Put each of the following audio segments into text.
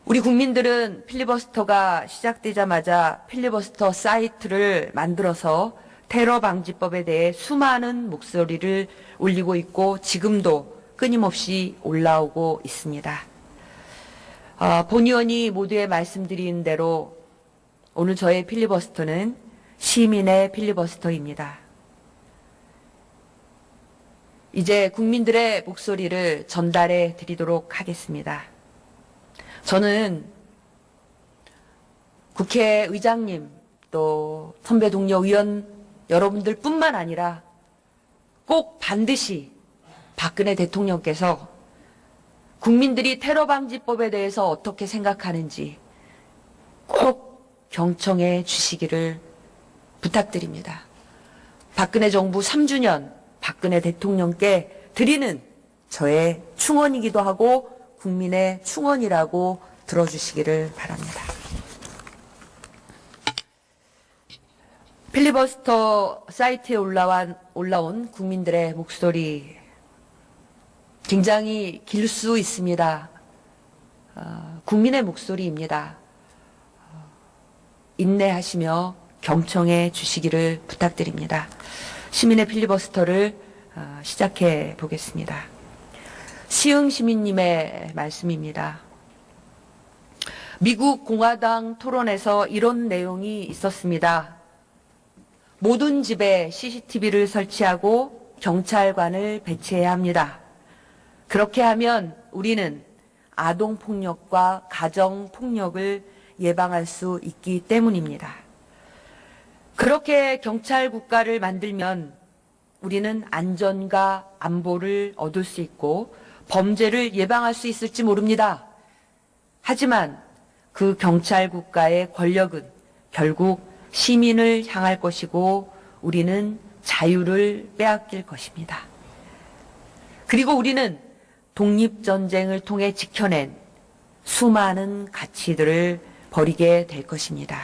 우리 국민들은 필리버스터가 시작되자마자 필리버스터 사이트를 만들어서 테러 방지법에 대해 수많은 목소리를 올리고 있고 지금도 끊임없이 올라오고 있습니다. 본 의원이 모두에 말씀드린 대로 오늘 저의 필리버스터는 시민의 필리버스터입니다. 이제 국민들의 목소리를 전달해 드리도록 하겠습니다. 저는 국회의장님 또 선배 동료 의원 여러분들 뿐만 아니라 꼭 반드시 박근혜 대통령께서 국민들이 테러 방지법에 대해서 어떻게 생각하는지 꼭 경청해 주시기를 부탁드립니다. 박근혜 정부 3주년 박근혜 대통령께 드리는 저의 충언이기도 하고 국민의 충언이라고 들어주시기를 바랍니다. 필리버스터 사이트에 올라온 국민들의 목소리 굉장히 길 수 있습니다. 국민의 목소리입니다. 인내하시며 경청해 주시기를 부탁드립니다. 시민의 필리버스터를 시작해 보겠습니다. 시흥 시민님의 말씀입니다. 미국 공화당 토론에서 이런 내용이 있었습니다. 모든 집에 CCTV를 설치하고 경찰관을 배치해야 합니다. 그렇게 하면 우리는 아동폭력과 가정폭력을 예방할 수 있기 때문입니다. 그렇게 경찰 국가를 만들면 우리는 안전과 안보를 얻을 수 있고 범죄를 예방할 수 있을지 모릅니다. 하지만 그 경찰 국가의 권력은 결국 시민을 향할 것이고 우리는 자유를 빼앗길 것입니다. 그리고 우리는 독립전쟁을 통해 지켜낸 수많은 가치들을 버리게 될 것입니다.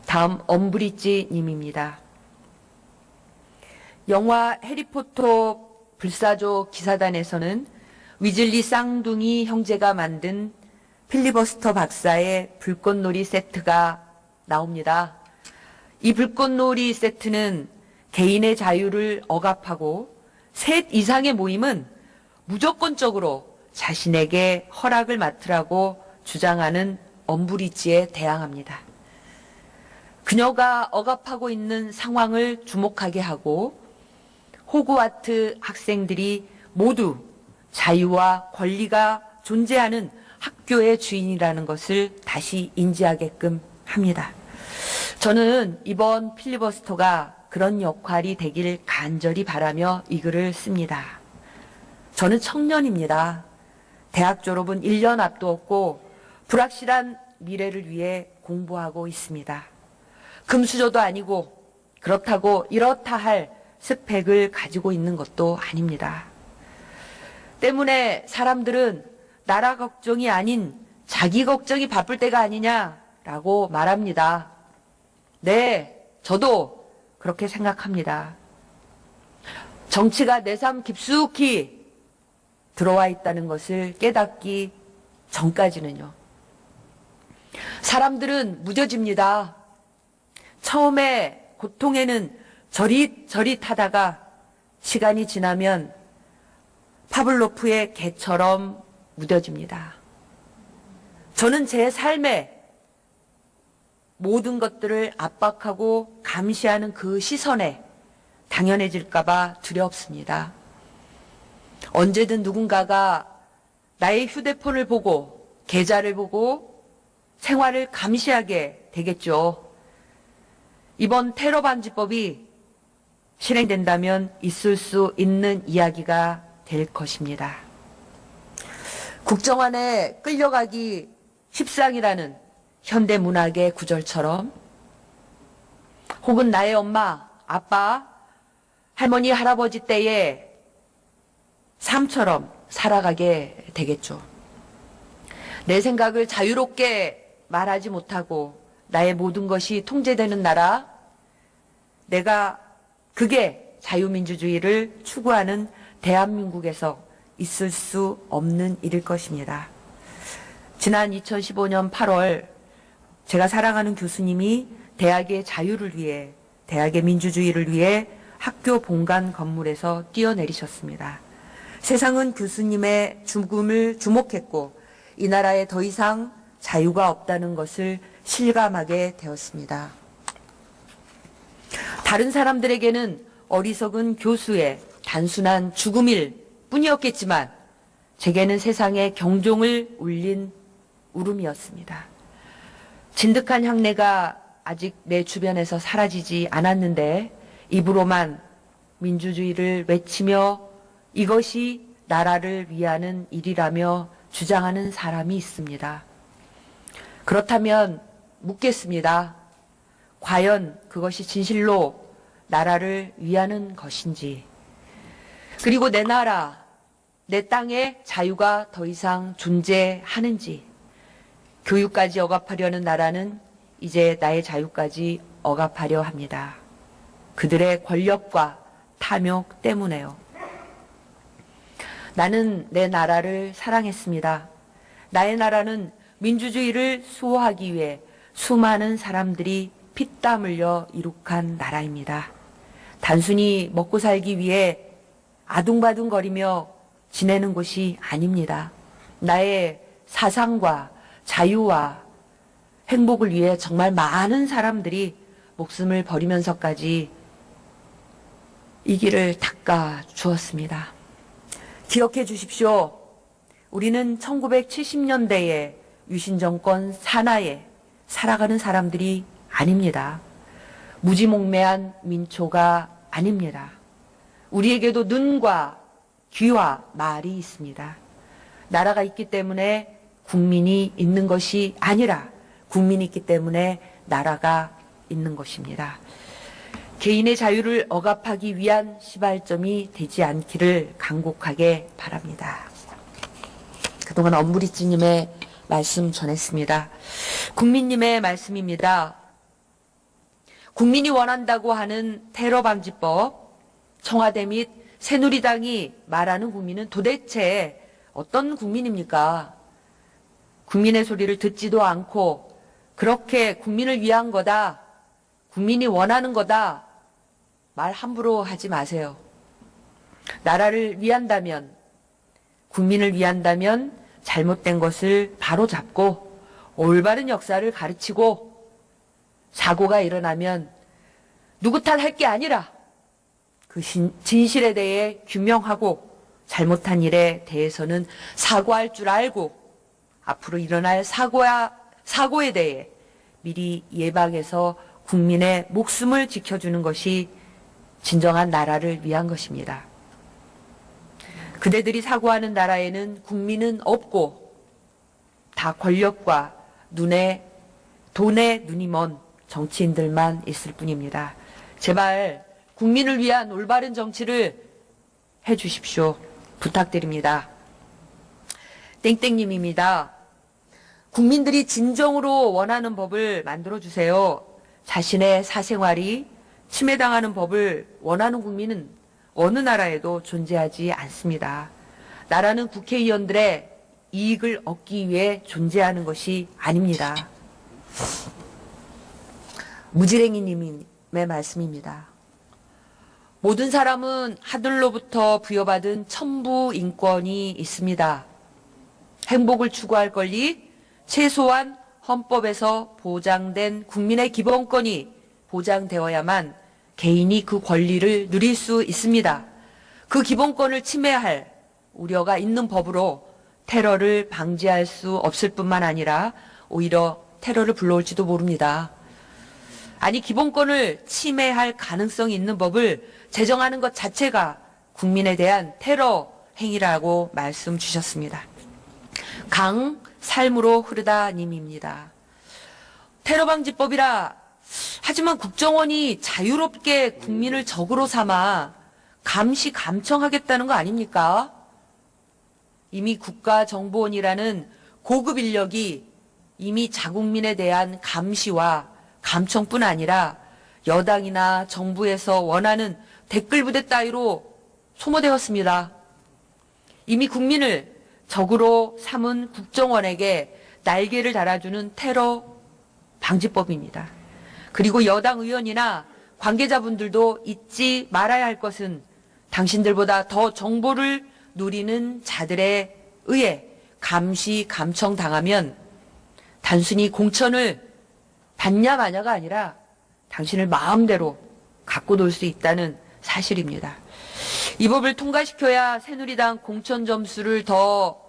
다음 엄브리지 님입니다. 영화 해리포터 불사조 기사단에서는 위즐리 쌍둥이 형제가 만든 필리버스터 박사의 불꽃놀이 세트가 나옵니다. 이 불꽃놀이 세트는 개인의 자유를 억압하고 셋 이상의 모임은 무조건적으로 자신에게 허락을 맡으라고 주장하는 엄브리지에 대항합니다. 그녀가 억압하고 있는 상황을 주목하게 하고 호그와트 학생들이 모두 자유와 권리가 존재하는 학교의 주인이라는 것을 다시 인지하게끔 합니다. 저는 이번 필리버스터가 그런 역할이 되길 간절히 바라며 이 글을 씁니다. 저는 청년입니다. 대학 졸업은 1년 앞두었고 불확실한 미래를 위해 공부하고 있습니다. 금수저도 아니고 그렇다고 이렇다 할 스펙을 가지고 있는 것도 아닙니다. 때문에 사람들은 나라 걱정이 아닌 자기 걱정이 바쁠 때가 아니냐라고 말합니다. 네, 저도 그렇게 생각합니다. 정치가 내 삶 깊숙이 들어와 있다는 것을 깨닫기 전까지는요. 사람들은 무뎌집니다. 처음에 고통에는 저릿저릿하다가 시간이 지나면 파블로프의 개처럼 무뎌집니다. 저는 제 삶에 모든 것들을 압박하고 감시하는 그 시선에 당연해질까봐 두렵습니다. 언제든 누군가가 나의 휴대폰을 보고 계좌를 보고 생활을 감시하게 되겠죠. 이번 테러 방지법이 실행된다면 있을 수 있는 이야기가 될 것입니다. 국정원에 끌려가기 십상이라는 현대문학의 구절처럼 혹은 나의 엄마, 아빠, 할머니, 할아버지 때의 삶처럼 살아가게 되겠죠. 내 생각을 자유롭게 말하지 못하고 나의 모든 것이 통제되는 나라, 그게 자유민주주의를 추구하는 대한민국에서 있을 수 없는 일일 것입니다. 지난 2015년 8월 제가 사랑하는 교수님이 대학의 자유를 위해, 대학의 민주주의를 위해 학교 본관 건물에서 뛰어내리셨습니다. 세상은 교수님의 죽음을 주목했고 이 나라에 더 이상 자유가 없다는 것을 실감하게 되었습니다. 다른 사람들에게는 어리석은 교수의 단순한 죽음일 뿐이었겠지만 제게는 세상에 경종을 울린 울음이었습니다. 진득한 향내가 아직 내 주변에서 사라지지 않았는데 입으로만 민주주의를 외치며 이것이 나라를 위하는 일이라며 주장하는 사람이 있습니다. 그렇다면 묻겠습니다. 과연 그것이 진실로 나라를 위하는 것인지, 그리고 내 나라, 내 땅에 자유가 더 이상 존재하는지, 교육까지 억압하려는 나라는 이제 나의 자유까지 억압하려 합니다. 그들의 권력과 탐욕 때문에요. 나는 내 나라를 사랑했습니다. 나의 나라는 민주주의를 수호하기 위해 수많은 사람들이 피땀 흘려 이룩한 나라입니다. 단순히 먹고 살기 위해 아둥바둥거리며 지내는 곳이 아닙니다. 나의 사상과 자유와 행복을 위해 정말 많은 사람들이 목숨을 버리면서까지 이 길을 닦아 주었습니다. 기억해 주십시오. 우리는 1970년대에 유신 정권 산하에 살아가는 사람들이 아닙니다. 무지몽매한 민초가 아닙니다. 우리에게도 눈과 귀와 말이 있습니다. 나라가 있기 때문에 국민이 있는 것이 아니라 국민이 있기 때문에 나라가 있는 것입니다. 개인의 자유를 억압하기 위한 시발점이 되지 않기를 간곡하게 바랍니다. 그동안 엄브리지님의 말씀 전했습니다. 국민님의 말씀입니다. 국민이 원한다고 하는 테러방지법, 청와대 및 새누리당이 말하는 국민은 도대체 어떤 국민입니까? 국민의 소리를 듣지도 않고 그렇게 국민을 위한 거다, 국민이 원하는 거다, 말 함부로 하지 마세요. 나라를 위한다면, 국민을 위한다면 잘못된 것을 바로잡고 올바른 역사를 가르치고 사고가 일어나면 누구 탓할 게 아니라 그 진실에 대해 규명하고 잘못한 일에 대해서는 사과할 줄 알고 앞으로 일어날 사고에 대해 미리 예방해서 국민의 목숨을 지켜주는 것이 진정한 나라를 위한 것입니다. 그대들이 사고하는 나라에는 국민은 없고 다 권력과 돈에 눈이 먼 정치인들만 있을 뿐입니다. 제발 국민을 위한 올바른 정치를 해주십시오. 부탁드립니다. 땡땡님입니다. 국민들이 진정으로 원하는 법을 만들어주세요. 자신의 사생활이 침해당하는 법을 원하는 국민은 어느 나라에도 존재하지 않습니다. 나라는 국회의원들의 이익을 얻기 위해 존재하는 것이 아닙니다. 무지랭이님의 말씀입니다. 모든 사람은 하늘로부터 부여받은 천부 인권이 있습니다. 행복을 추구할 권리, 최소한 헌법에서 보장된 국민의 기본권이 보장되어야만 개인이 그 권리를 누릴 수 있습니다. 그 기본권을 침해할 우려가 있는 법으로 테러를 방지할 수 없을 뿐만 아니라 오히려 테러를 불러올지도 모릅니다. 아니, 기본권을 침해할 가능성이 있는 법을 제정하는 것 자체가 국민에 대한 테러 행위라고 말씀 주셨습니다. 삶으로 흐르다 님입니다. 테러방지법이라 하지만 국정원이 자유롭게 국민을 적으로 삼아 감시 감청하겠다는 거 아닙니까? 이미 국가정보원이라는 고급 인력이 이미 자국민에 대한 감시와 감청뿐 아니라 여당이나 정부에서 원하는 댓글 부대 따위로 소모되었습니다. 이미 국민을 적으로 삼은 국정원에게 날개를 달아주는 테러 방지법입니다. 그리고 여당 의원이나 관계자분들도 잊지 말아야 할 것은 당신들보다 더 정보를 누리는 자들에 의해 감시, 감청당하면 단순히 공천을 받냐 마냐가 아니라 당신을 마음대로 갖고 놀 수 있다는 사실입니다. 이 법을 통과시켜야 새누리당 공천 점수를 더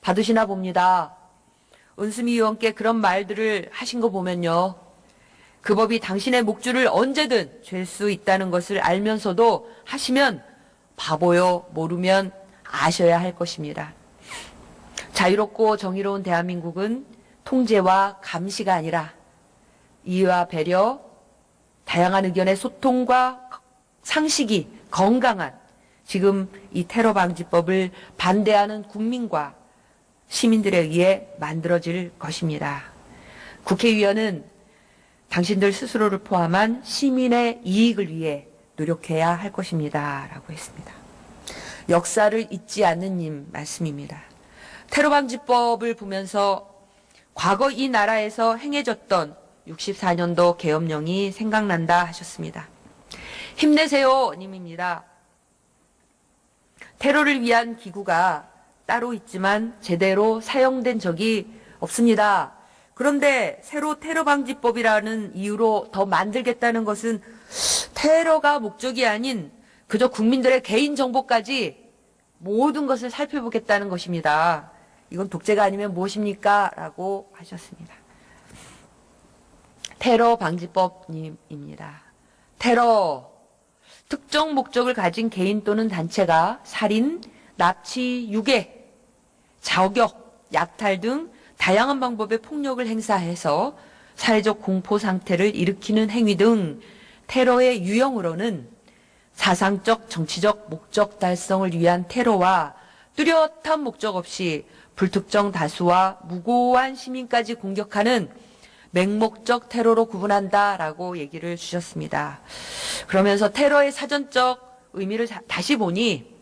받으시나 봅니다. 은수미 의원께 그런 말들을 하신 거 보면요. 그 법이 당신의 목줄을 언제든 잴 수 있다는 것을 알면서도 하시면 바보요, 모르면 아셔야 할 것입니다. 자유롭고 정의로운 대한민국은 통제와 감시가 아니라 이해와 배려, 다양한 의견의 소통과 상식이 건강한 지금 이 테러 방지법을 반대하는 국민과 시민들에 의해 만들어질 것입니다. 국회의원은 당신들 스스로를 포함한 시민의 이익을 위해 노력해야 할 것입니다. 라고 했습니다. 역사를 잊지 않는 님 말씀입니다. 테러 방지법을 보면서 과거 이 나라에서 행해졌던 64년도 계엄령이 생각난다 하셨습니다. 힘내세요 님입니다. 테러를 위한 기구가 따로 있지만 제대로 사용된 적이 없습니다. 그런데 새로 테러 방지법이라는 이유로 더 만들겠다는 것은 테러가 목적이 아닌 그저 국민들의 개인 정보까지 모든 것을 살펴보겠다는 것입니다. 이건 독재가 아니면 무엇입니까? 라고 하셨습니다. 테러 방지법입니다. 테러, 특정 목적을 가진 개인 또는 단체가 살인, 납치, 유괴, 저격, 약탈 등 다양한 방법의 폭력을 행사해서 사회적 공포 상태를 일으키는 행위 등 테러의 유형으로는 사상적, 정치적 목적 달성을 위한 테러와 뚜렷한 목적 없이 불특정 다수와 무고한 시민까지 공격하는 맹목적 테러로 구분한다라고 얘기를 주셨습니다. 그러면서 테러의 사전적 의미를 다시 보니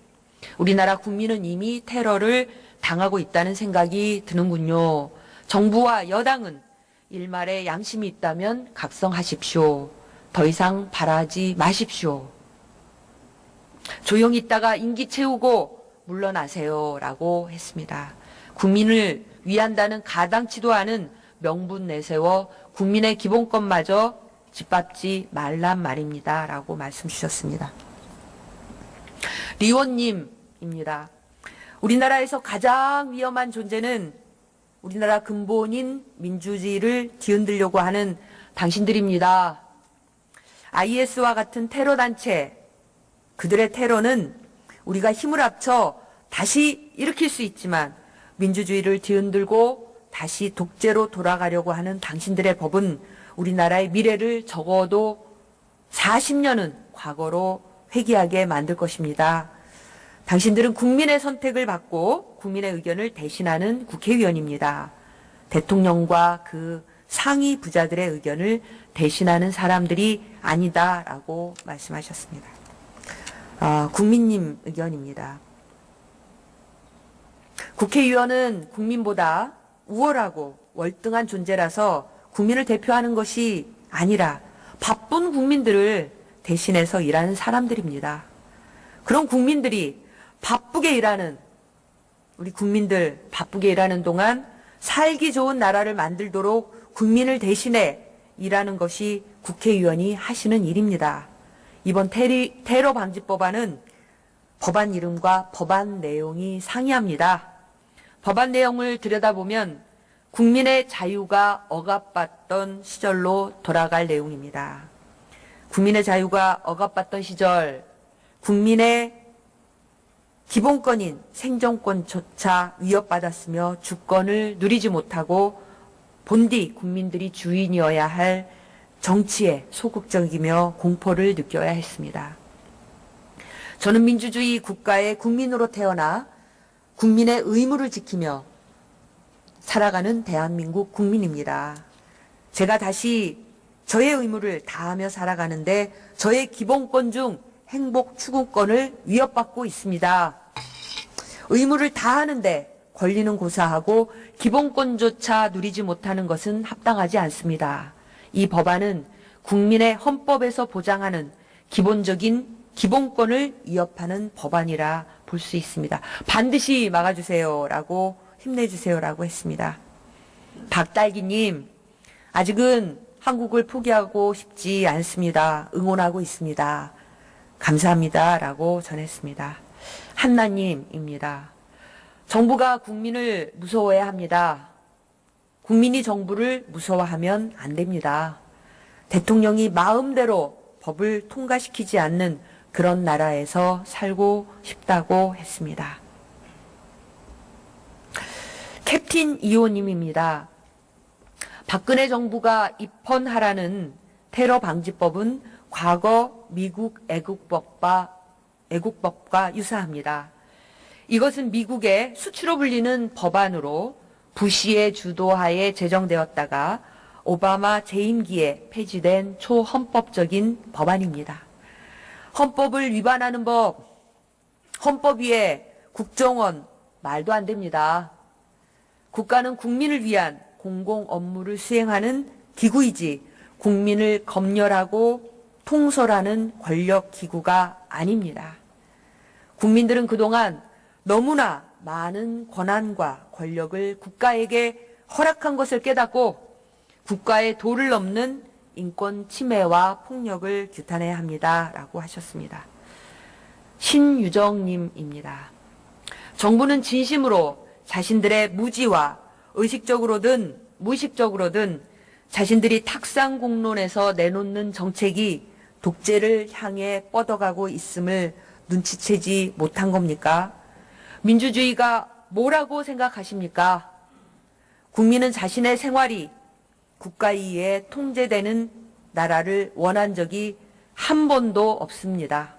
우리나라 국민은 이미 테러를 당하고 있다는 생각이 드는군요. 정부와 여당은 일말의 양심이 있다면 각성하십시오. 더 이상 바라지 마십시오. 조용히 있다가 임기 채우고 물러나세요. 라고 했습니다. 국민을 위한다는 가당치도 않은 명분 내세워 국민의 기본권마저 짓밟지 말란 말입니다. 라고 말씀 주셨습니다. 리원님입니다. 우리나라에서 가장 위험한 존재는 우리나라 근본인 민주주의를 뒤흔들려고 하는 당신들입니다. IS와 같은 테러 단체, 그들의 테러는 우리가 힘을 합쳐 다시 일으킬 수 있지만 민주주의를 뒤흔들고 다시 독재로 돌아가려고 하는 당신들의 법은 우리나라의 미래를 적어도 40년은 과거로 회귀하게 만들 것입니다. 당신들은 국민의 선택을 받고 국민의 의견을 대신하는 국회의원입니다. 대통령과 그 상위 부자들의 의견을 대신하는 사람들이 아니다라고 말씀하셨습니다. 국민님 의견입니다. 국회의원은 국민보다 우월하고 월등한 존재라서 국민을 대표하는 것이 아니라 바쁜 국민들을 대신해서 일하는 사람들입니다. 그런 국민들이 바쁘게 일하는, 우리 국민들 바쁘게 일하는 동안 살기 좋은 나라를 만들도록 국민을 대신해 일하는 것이 국회의원이 하시는 일입니다. 이번 테러 방지법안은 법안 이름과 법안 내용이 상이합니다. 법안 내용을 들여다보면 국민의 자유가 억압받던 시절로 돌아갈 내용입니다. 국민의 자유가 억압받던 시절, 국민의 기본권인 생존권조차 위협받았으며 주권을 누리지 못하고 본디 국민들이 주인이어야 할 정치에 소극적이며 공포를 느껴야 했습니다. 저는 민주주의 국가의 국민으로 태어나 국민의 의무를 지키며 살아가는 대한민국 국민입니다. 제가 다시 저의 의무를 다하며 살아가는데 저의 기본권 중 행복 추구권을 위협받고 있습니다. 의무를 다하는데 권리는 고사하고 기본권조차 누리지 못하는 것은 합당하지 않습니다. 이 법안은 국민의 헌법에서 보장하는 기본적인 기본권을 위협하는 법안이라 볼 수 있습니다. 반드시 막아주세요라고 힘내주세요라고 했습니다. 박달기님, 아직은 한국을 포기하고 싶지 않습니다. 응원하고 있습니다. 감사합니다라고 전했습니다. 한나님입니다. 정부가 국민을 무서워해야 합니다. 국민이 정부를 무서워하면 안 됩니다. 대통령이 마음대로 법을 통과시키지 않는 그런 나라에서 살고 싶다고 했습니다. 캡틴 이호님입니다. 박근혜 정부가 입헌하라는 테러 방지법은 과거 미국 애국법과 유사합니다. 이것은 미국의 수치로 불리는 법안으로 부시의 주도하에 제정되었다가 오바마 재임기에 폐지된 초헌법적인 법안입니다. 헌법을 위반하는 법, 헌법 위에 국정원, 말도 안 됩니다. 국가는 국민을 위한 공공 업무를 수행하는 기구이지 국민을 검열하고 통솔하는 권력 기구가 아닙니다. 국민들은 그동안 너무나 많은 권한과 권력을 국가에게 허락한 것을 깨닫고 국가의 도를 넘는 인권 침해와 폭력을 규탄해야 합니다. 라고 하셨습니다. 신유정님입니다. 정부는 진심으로 자신들의 무지와 의식적으로든 무의식적으로든 자신들이 탁상 공론에서 내놓는 정책이 독재를 향해 뻗어가고 있음을 눈치채지 못한 겁니까? 민주주의가 뭐라고 생각하십니까? 국민은 자신의 생활이 국가에 의해 통제되는 나라를 원한 적이 한 번도 없습니다.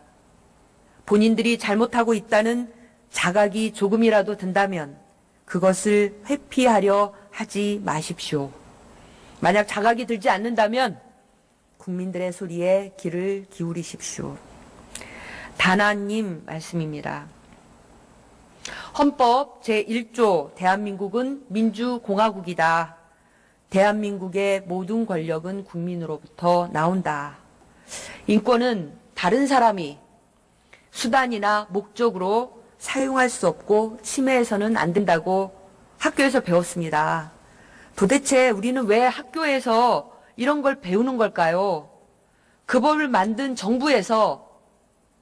본인들이 잘못하고 있다는 자각이 조금이라도 든다면 그것을 회피하려 하지 마십시오. 만약 자각이 들지 않는다면 국민들의 소리에 귀를 기울이십시오. 다나님 말씀입니다. 헌법 제1조 대한민국은 민주공화국이다. 대한민국의 모든 권력은 국민으로부터 나온다. 인권은 다른 사람이 수단이나 목적으로 사용할 수 없고 침해해서는 안 된다고 학교에서 배웠습니다. 도대체 우리는 왜 학교에서 이런 걸 배우는 걸까요? 그 법을 만든 정부에서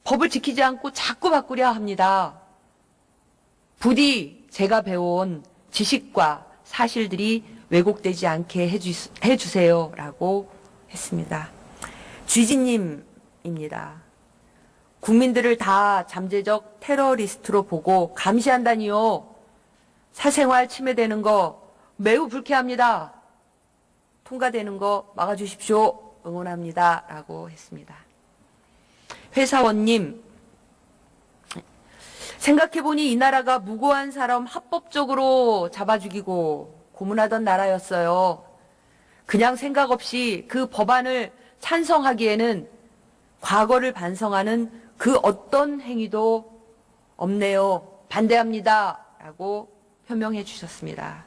법을 지키지 않고 자꾸 바꾸려 합니다. 부디 제가 배워온 지식과 사실들이 왜곡되지 않게 해주세요라고 했습니다. 쥐지님입니다. 국민들을 다 잠재적 테러리스트로 보고 감시한다니요. 사생활 침해되는 거 매우 불쾌합니다. 통과되는 거 막아주십시오. 응원합니다. 라고 했습니다. 회사원님, 생각해보니 이 나라가 무고한 사람 합법적으로 잡아 죽이고 고문하던 나라였어요. 그냥 생각 없이 그 법안을 찬성하기에는 과거를 반성하는 그 어떤 행위도 없네요. 반대합니다. 라고 표명해 주셨습니다.